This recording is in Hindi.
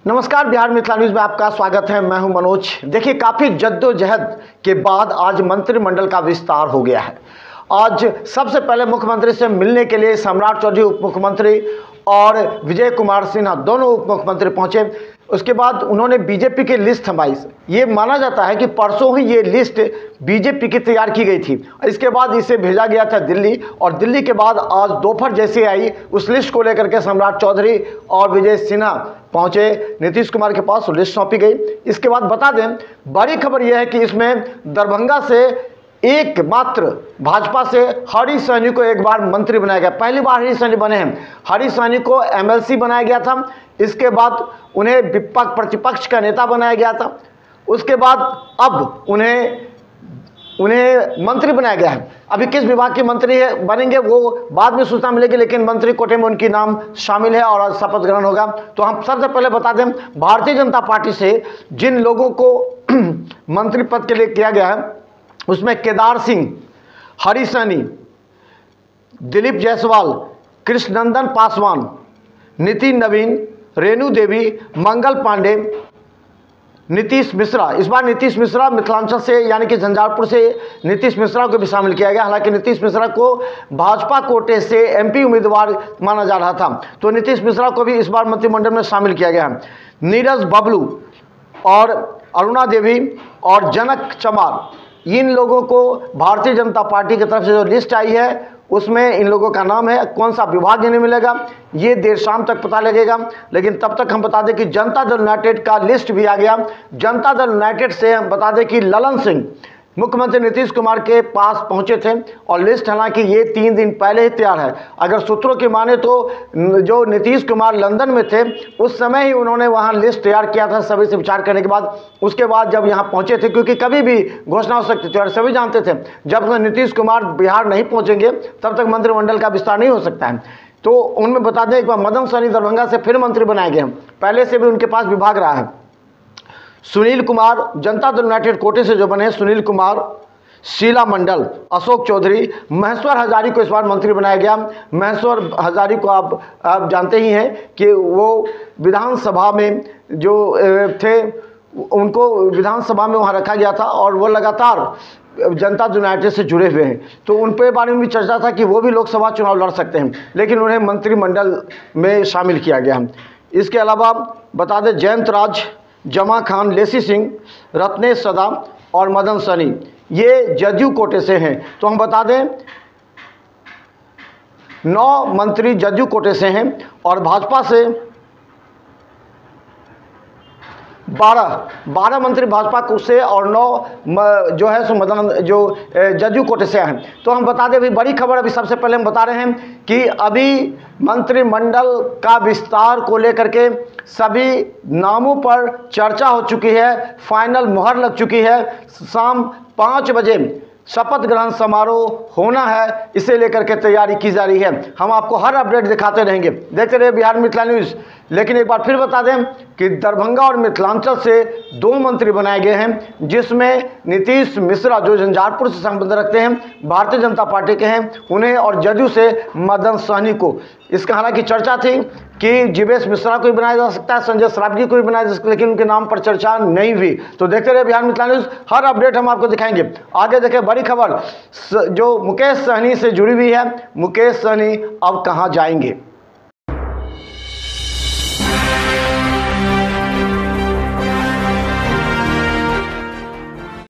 नमस्कार, बिहार मिथिला न्यूज़ में आपका स्वागत है। मैं हूं मनोज। देखिए, काफ़ी जद्दोजहद के बाद आज मंत्रिमंडल का विस्तार हो गया है। आज सबसे पहले मुख्यमंत्री से मिलने के लिए सम्राट चौधरी उप मुख्यमंत्री और विजय कुमार सिन्हा दोनों उप मुख्यमंत्री पहुंचे। उसके बाद उन्होंने बीजेपी की लिस्ट थमाई। ये माना जाता है कि परसों ही ये लिस्ट बीजेपी की तैयार की गई थी। इसके बाद इसे भेजा गया था दिल्ली, और दिल्ली के बाद आज दोपहर जैसे आई, उस लिस्ट को लेकर के सम्राट चौधरी और विजय सिन्हा पहुंचे नीतीश कुमार के पास। लिस्ट सौंपी गई। इसके बाद बता दें, बड़ी खबर यह है कि इसमें दरभंगा से एकमात्र भाजपा से हरीश सहनी को एक बार मंत्री बनाया गया। पहली बार हरीश सहनी बने हैं। हरीश सहनी को एमएलसी बनाया गया था। इसके बाद उन्हें विपक्ष प्रतिपक्ष का नेता बनाया गया था। उसके बाद अब उन्हें मंत्री बनाया गया है। अभी किस विभाग के मंत्री है बनेंगे वो बाद में सूचना मिलेगी, लेकिन मंत्री कोटे में उनकी नाम शामिल है और शपथ ग्रहण होगा। तो हम सबसे पहले बता दें, भारतीय जनता पार्टी से जिन लोगों को मंत्री पद के लिए किया गया है उसमें केदार सिंह, हरीश सहनी, दिलीप जायसवाल, कृष्णनंदन पासवान, नितिन नवीन, रेणु देवी, मंगल पांडे, नीतीश मिश्रा। इस बार नीतीश मिश्रा मिथिलांचल से यानी कि झंझारपुर से नीतीश मिश्रा को भी शामिल किया गया। हालांकि नीतीश मिश्रा को भाजपा कोटे से एमपी उम्मीदवार माना जा रहा था, तो नीतीश मिश्रा को भी इस बार मंत्रिमंडल में शामिल किया गया है। नीरज बबलू और अरुणा देवी और जनक चमार, इन लोगों को भारतीय जनता पार्टी की तरफ से जो लिस्ट आई है उसमें इन लोगों का नाम है। कौन सा विभाग इन्हें मिलेगा ये देर शाम तक पता लगेगा, लेकिन तब तक हम बता दें कि जनता दल यूनाइटेड का लिस्ट भी आ गया। जनता दल यूनाइटेड से हम बता दें कि ललन सिंह मुख्यमंत्री नीतीश कुमार के पास पहुंचे थे, और लिस्ट हालांकि ये 3 दिन पहले ही तैयार है। अगर सूत्रों की माने तो जो नीतीश कुमार लंदन में थे उस समय ही उन्होंने वहां लिस्ट तैयार किया था सभी से विचार करने के बाद। उसके बाद जब यहां पहुंचे थे, क्योंकि कभी भी घोषणा हो सकती थी और सभी जानते थे जब तक नीतीश कुमार बिहार नहीं पहुंचेंगे तब तक मंत्रिमंडल का विस्तार नहीं हो सकता है। तो उनमें बता दें, एक बार मदन सहनी दरभंगा से फिर मंत्री बनाए गए हैं। पहले से भी उनके पास विभाग रहा है। सुनील कुमार जनता दल यूनाइटेड कोटे से जो बने, सुनील कुमार, शीला मंडल, अशोक चौधरी, महेश्वर हजारी को इस बार मंत्री बनाया गया। महेश्वर हजारी को आप जानते ही हैं कि वो विधानसभा में जो थे उनको विधानसभा में वहाँ रखा गया था, और वो लगातार जनता दल यूनाइटेड से जुड़े हुए हैं। तो उन पे बारे में भी चर्चा था कि वो भी लोकसभा चुनाव लड़ सकते हैं, लेकिन उन्हें मंत्रिमंडल में शामिल किया गया। इसके अलावा बता दें, जयंत राज, जमा खान, लेसी सिंह, रत्नेश सदा और मदन सहनी ये जदयू कोटे से हैं। तो हम बता दें 9 मंत्री जदयू कोटे से हैं, और भाजपा से 12 मंत्री भाजपा को से और 9 जो है सो जदयू कोटे से हैं। तो हम बता दें, अभी बड़ी खबर अभी सबसे पहले हम बता रहे हैं कि अभी मंत्रिमंडल का विस्तार को लेकर के सभी नामों पर चर्चा हो चुकी है। फाइनल मुहर लग चुकी है। शाम 5 बजे शपथ ग्रहण समारोह होना है, इसे लेकर के तैयारी की जा रही है। हम आपको हर अपडेट दिखाते रहेंगे। देखते रहिए बिहार मिथिला न्यूज़। लेकिन एक बार फिर बता दें कि दरभंगा और मिथिलांचल से 2 मंत्री बनाए गए हैं, जिसमें नीतीश मिश्रा जो झंझारपुर से संबंध रखते हैं, भारतीय जनता पार्टी के हैं, उन्हें, और जदयू से मदन सहनी को। इसका हालांकि चर्चा थी कि जीवेश मिश्रा को भी बनाया जा सकता है, संजय सरावगी को भी बनाया जा सकता है, लेकिन उनके नाम पर चर्चा नहीं हुई। तो देखते रहे बिहार मिथिला न्यूज़, हर अपडेट हम आपको दिखाएंगे। आगे देखें, बड़ी खबर जो मुकेश सहनी से जुड़ी हुई है। मुकेश सहनी अब कहाँ जाएंगे?